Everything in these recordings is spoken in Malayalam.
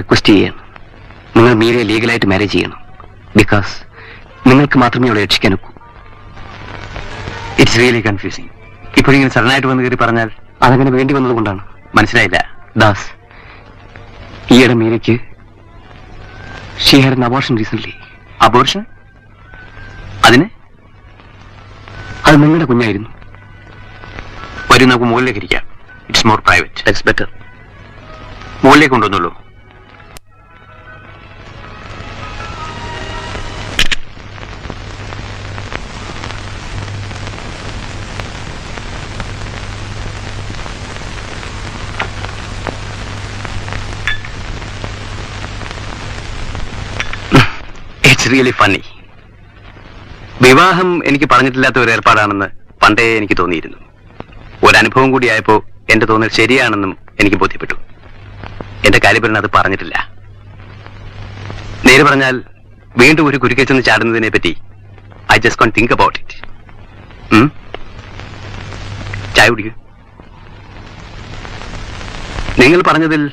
റിക്വസ്റ്റ് ചെയ്യാണ്, നിങ്ങൾ മീരയെ ലീഗലായിട്ട് മാരേജ് ചെയ്യണം. ബിക്കോസ് നിങ്ങൾക്ക് മാത്രമേ അവളെ രക്ഷിക്കാൻ ഒക്കൂ. It's really confusing. ഇപ്പോഴിങ്ങനെ സഡനായിട്ട് വന്ന് കയറി പറഞ്ഞാൽ അതങ്ങനെ വേണ്ടി വന്നതുകൊണ്ടാണ്. മനസ്സിലായില്ല. ദാസ്, ഈയിടെ മീരയ്ക്ക് she had an abortion recently. Abortion? അതിന്? അത് നിങ്ങളുടെ കുഞ്ഞായിരുന്നു. വരും, നമുക്ക് മുകളിലേക്ക് ഇരിക്കാം. It's more private. That's better. മുകളിലേക്ക് കൊണ്ടുവന്നുള്ളൂ. It's really funny. വിവാഹം എനിക്ക് പറഞ്ഞിട്ടില്ലാത്ത ഒരു ഏർപ്പാടാണെന്ന് പണ്ടേ എനിക്ക് തോന്നിയിരുന്നു. ഒരനുഭവം കൂടിയായപ്പോ എന്റെ തോന്നൽ ശരിയാണെന്നും എനിക്ക് ബോധ്യപ്പെട്ടു. എന്റെ കാര്യപരൻ അത് പറഞ്ഞിട്ടില്ല. നേര് പറഞ്ഞാൽ വീണ്ടും ഒരു കുരുക്കേച്ചെന്ന് ചാടുന്നതിനെ പറ്റി I just can think about it. ചായ കുടിക്കൂ. നിങ്ങൾ പറഞ്ഞതിൽ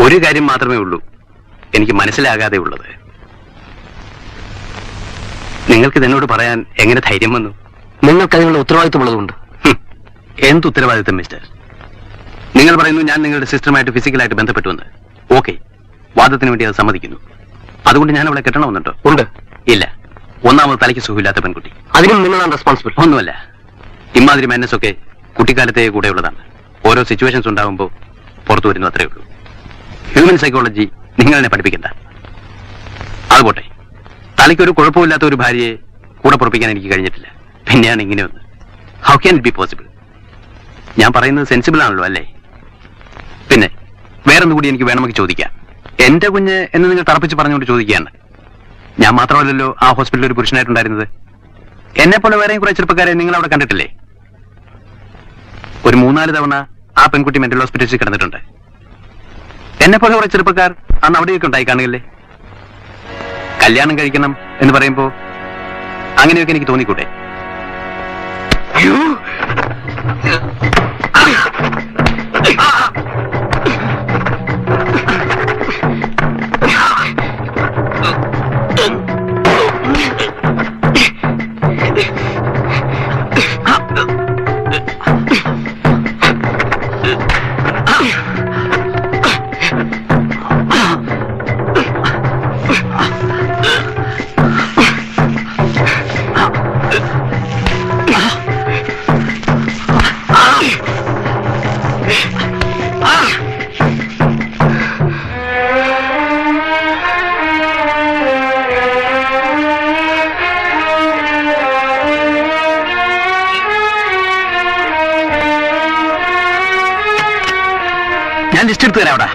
ഒരു കാര്യം മാത്രമേ ഉള്ളൂ എനിക്ക് മനസ്സിലാകാതെ ഉള്ളത്. നിങ്ങൾക്ക് ഇതെന്നോട് പറയാൻ എങ്ങനെ ധൈര്യം വന്നു? നിങ്ങൾക്ക് അതിനുള്ള ഉത്തരവാദിത്വമുള്ളതുകൊണ്ട്. എന്ത് ഉത്തരവാദിത്വം മിസ്റ്റർ? നിങ്ങൾ പറയുന്നു ഞാൻ നിങ്ങളുടെ സിസ്റ്ററുമായിട്ട് ഫിസിക്കലായിട്ട് ബന്ധപ്പെട്ടുവെന്ന്. ഓക്കെ, വാദത്തിന് വേണ്ടി അത് സമ്മതിക്കുന്നു. അതുകൊണ്ട് ഞാൻ അവളെ കെട്ടണമെന്നുണ്ടോ? ഉണ്ട്. ഇല്ല. ഒന്നാമത് തലയ്ക്ക് സുഖമില്ലാത്ത പെൺകുട്ടി. അതിനും നിങ്ങളാണ് റെസ്പോൺസിബിൾ. ഒന്നുമല്ല, ഇമാതിരി മാനസ് ഒക്കെ കുട്ടിക്കാലത്തെ കൂടെയുള്ളതാണ്. ഓരോ സിറ്റുവേഷൻസ് ഉണ്ടാകുമ്പോൾ പുറത്തു വരുന്നു, അത്രേ ഉള്ളൂ. ഹ്യൂമൻ സൈക്കോളജി നിങ്ങളെന്നെ പഠിപ്പിക്കണ്ട. അതുപോട്ടെ, തലയ്ക്കൊരു കുഴപ്പമില്ലാത്ത ഒരു ഭാര്യയെ കൂടെ പുറപ്പിക്കാൻ എനിക്ക് കഴിഞ്ഞിട്ടില്ല. പിന്നെയാണ് ഇങ്ങനെ ഒന്ന്. How can it be possible? ഞാൻ പറയുന്നത് സെൻസിബിൾ ആണല്ലോ, അല്ലേ? പിന്നെ വേറൊന്നും കൂടി എനിക്ക് വേണമെങ്കിൽ ചോദിക്കാം. എന്റെ കുഞ്ഞ് എന്ന് നിങ്ങൾ തറപ്പിച്ച് പറഞ്ഞുകൊണ്ട് ചോദിക്കുകയാണ്. ഞാൻ മാത്രമല്ലല്ലോ ആ ഹോസ്പിറ്റലിൽ ഒരു പുരുഷനായിട്ടുണ്ടായിരുന്നത്. എന്നെ പോലെ വേറെയും കുറെ ചെറുപ്പക്കാരെ നിങ്ങൾ അവിടെ കണ്ടിട്ടില്ലേ? ഒരു 3-4 തവണ ആ പെൺകുട്ടി മെന്റൽ ഹോസ്പിറ്റലിൽ കിടന്നിട്ടുണ്ട്. എന്നെ പോലെ കുറെ ചെറുപ്പക്കാർ അന്ന് അവിടെയൊക്കെ ഉണ്ടായി കാണുകയല്ലേ? കല്യാണം കഴിക്കണം എന്ന് പറയുമ്പോ അങ്ങനെയൊക്കെ എനിക്ക് തോന്നിക്കൂട്ടെ? ഞാൻ ലിസ്റ്റ് എടുത്തു തരാം. അവിടെ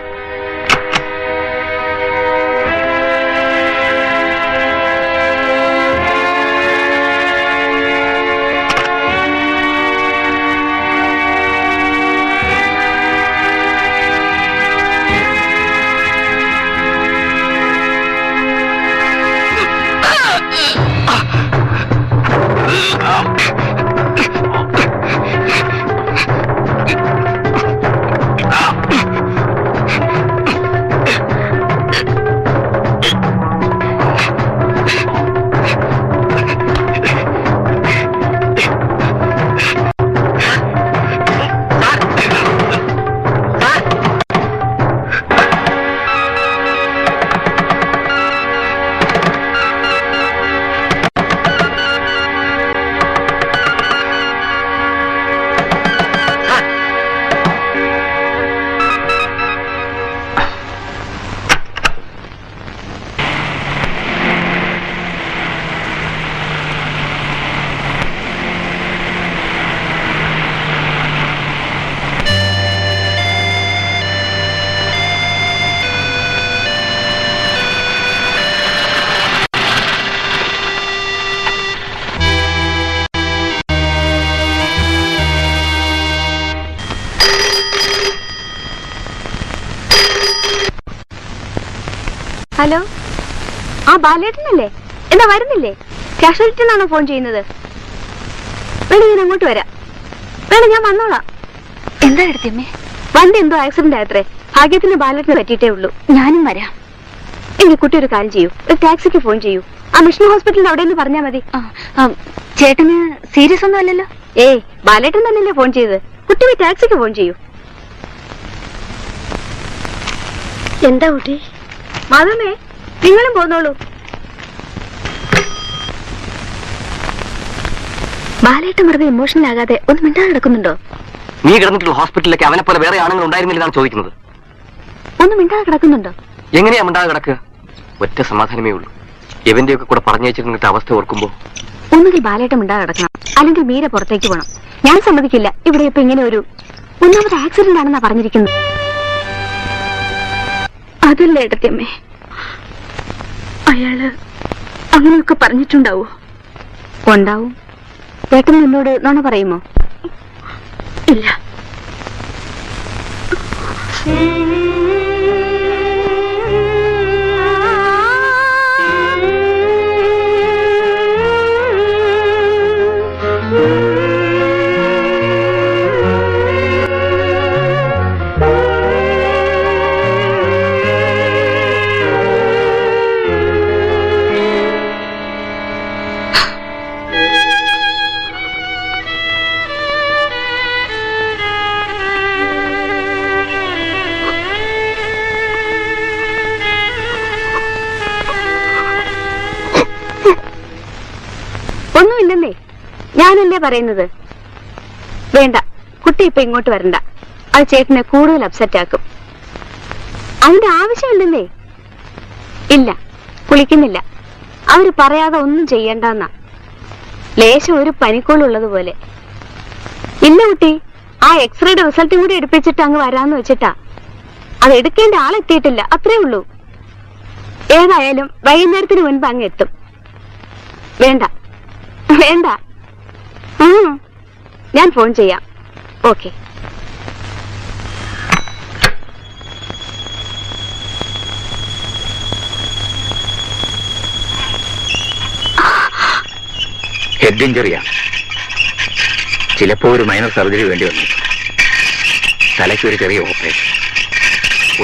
ഹലോ, ആ ബാലേട്ടനല്ലേ? എന്താ വരുന്നില്ലേ? കാഷ്വാലിറ്റി നിന്നാണോ ഫോൺ ചെയ്യുന്നത്? വേണം, ഞാൻ അങ്ങോട്ട് വരാം. വേണം, ഞാൻ വന്നോളാം. എന്താ എടുത്തമ്മേ? വണ്ടി എന്തോ ആക്സിഡന്റ് ആയത്രേ. ഭാഗ്യത്തിന് ബാലേട്ടന് പറ്റിയിട്ടേ ഉള്ളൂ. ഞാനും വരാം. എങ്കിൽ കുട്ടി ഒരു കാര്യം ചെയ്യൂ, ഒരു ടാക്സിക്ക് ഫോൺ ചെയ്യൂ. ആ മിഷൻ ഹോസ്പിറ്റലിൽ അവിടെ നിന്ന് പറഞ്ഞാൽ മതി. ചേട്ടന് സീരിയസ് ഒന്നും അല്ലല്ലോ? ഏയ്, ബാലേട്ടൻ തന്നെയല്ലേ ഫോൺ ചെയ്തത്. കുട്ടി പോയി ടാക്സിക്ക് ഫോൺ ചെയ്യൂ. എന്താ കുട്ടി? മാധവേ, നിങ്ങളും പോന്നോളൂ. ബാലേട്ടൻ വെറുതെ ഇമോഷണൽ ആകാതെ ഒന്ന് മിണ്ടാതെ കിടക്കുന്നുണ്ടോ? നീ കിടന്നിട്ടുള്ള ഹോസ്പിറ്റലിലേക്ക് അവനെ പോലെ വേറെ ആണുങ്ങൾ ഉണ്ടായിരുന്നില്ലെന്നാണ് ചോദിക്കുന്നത്. ഒന്ന് മിണ്ടാതെ കിടക്കുന്നുണ്ടോ? എങ്ങനെയാ മിണ്ടാതെ കിടക്കുക? ഒറ്റ സമാധാനമേ ഉള്ളൂ. ഇവന്റെയൊക്കെ കൂടെ പറഞ്ഞു വെച്ചിരുന്നിട്ട് അവസ്ഥ ഓർക്കുമ്പോ ഒന്നുകിൽ ബാലേട്ടൻ മിണ്ടാതെ കിടക്കണം, അല്ലെങ്കിൽ മീര പുറത്തേക്ക് പോകണം. ഞാൻ സമ്മതിക്കില്ല ഇവിടെ ഇപ്പൊ ഇങ്ങനെ ഒരു ഒന്നാമത് ആക്സിഡന്റ് ആണെന്നാ പറഞ്ഞിരിക്കുന്നത്. അതല്ലേ ഏട്ടത്തിയമ്മേ, അയാള് അങ്ങനെയൊക്കെ പറഞ്ഞിട്ടുണ്ടാവോ? ഉണ്ടാവും. ഏട്ടൻ എന്നോട് നോണ പറയുമോ? ഇല്ല. ഒന്നുമില്ലെന്നേ, ഞാനല്ലേ പറയുന്നത്. വേണ്ട, കുട്ടി ഇപ്പൊ ഇങ്ങോട്ട് വരണ്ട. അത് ചേട്ടനെ കൂടുതൽ അപ്സെറ്റ് ആക്കും. അതിന്റെ ആവശ്യമില്ലെന്നേ. ഇല്ല, കുളിക്കുന്നില്ല. അവര് പറയാതെ ഒന്നും ചെയ്യണ്ടെന്നാ. ലേശം ഒരു പനിക്കോളുള്ളതുപോലെ. ഇല്ല കുട്ടി, ആ എക്സ്റേയുടെ റിസൾട്ടും കൂടി എടുപ്പിച്ചിട്ട് അങ്ങ് വരാന്ന് വെച്ചിട്ടാ. അത് എടുക്കേണ്ട ആളെത്തിയിട്ടില്ല, അത്രേ ഉള്ളൂ. ഏതായാലും വൈകുന്നേരത്തിന് മുൻപ് അങ്ങ് എത്തും. വേണ്ട വേണ്ട, ഞാൻ ഫോൺ ചെയ്യാം. ഓക്കെ. ഹെഡ് ഇഞ്ചുറിയാണ്. ചിലപ്പോ ഒരു മൈനർ സർജറി വേണ്ടി വന്നു. തലയ്ക്ക് ഒരു ചെറിയ ഓപ്പറേഷൻ.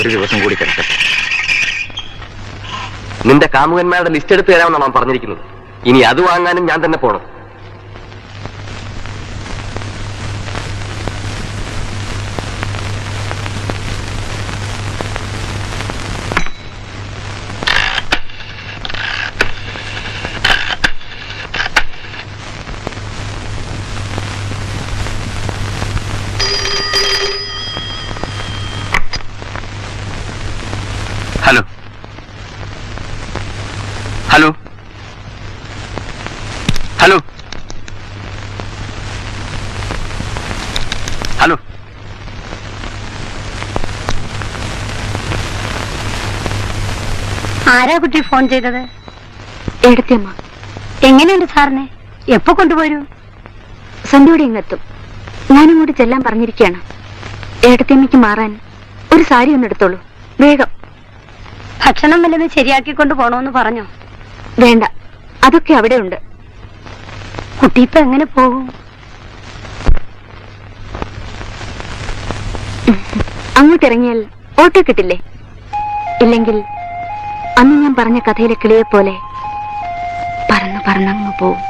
ഒരു ദിവസം കൂടി കിടക്കട്ടെ. നിന്റെ കാമുകന്മാരുടെ ലിസ്റ്റ് എടുത്ത് തരാമെന്നാണ് അവൻ പറഞ്ഞിരിക്കുന്നത്. ഇനി അത് വാങ്ങാനും ഞാൻ തന്നെ പോണം. ഹലോ ഹലോ ഹലോ ഹലോ ആരാ കുട്ടി ഫോൺ ചെയ്തത്? എടുത്തമ്മ. എങ്ങനെയുണ്ട് സാറിനെ? എപ്പോ കൊണ്ടുപോരൂ? സന്ധ്യയോടെ ഇങ്ങെത്തും. ഞാനും കൂടി ചെല്ലാൻ പറഞ്ഞിരിക്കുകയാണ്. ഏടത്തിയമ്മയ്ക്ക് മാറാൻ ഒരു സാരി ഒന്ന് എടുത്തോളൂ, വേഗം. ഭക്ഷണം വല്ലതും ശരിയാക്കിക്കൊണ്ട് പോണോന്ന് പറഞ്ഞോ? വേണ്ട, അതൊക്കെ അവിടെ ഉണ്ട്. കുട്ടി ഇപ്പൊ എങ്ങനെ പോകും? അങ്ങോട്ടിറങ്ങിയാൽ ഓട്ടോ കിട്ടില്ലേ? ഇല്ലെങ്കിൽ അന്ന് ഞാൻ പറഞ്ഞ കഥയിലെ കിളിയെ പോലെ പറന്ന് പറന്നങ്ങ് പോവും.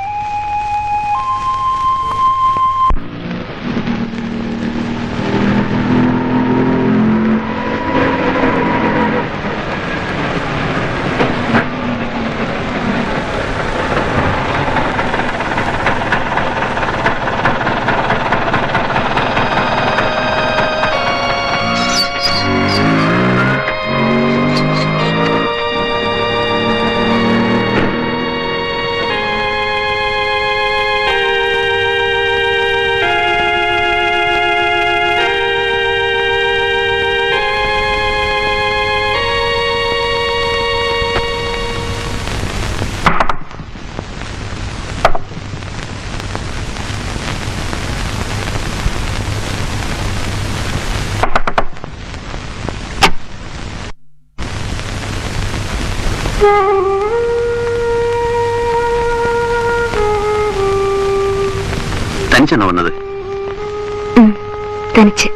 തനിച്ചാണോ വന്നത്? തനിച്ച്.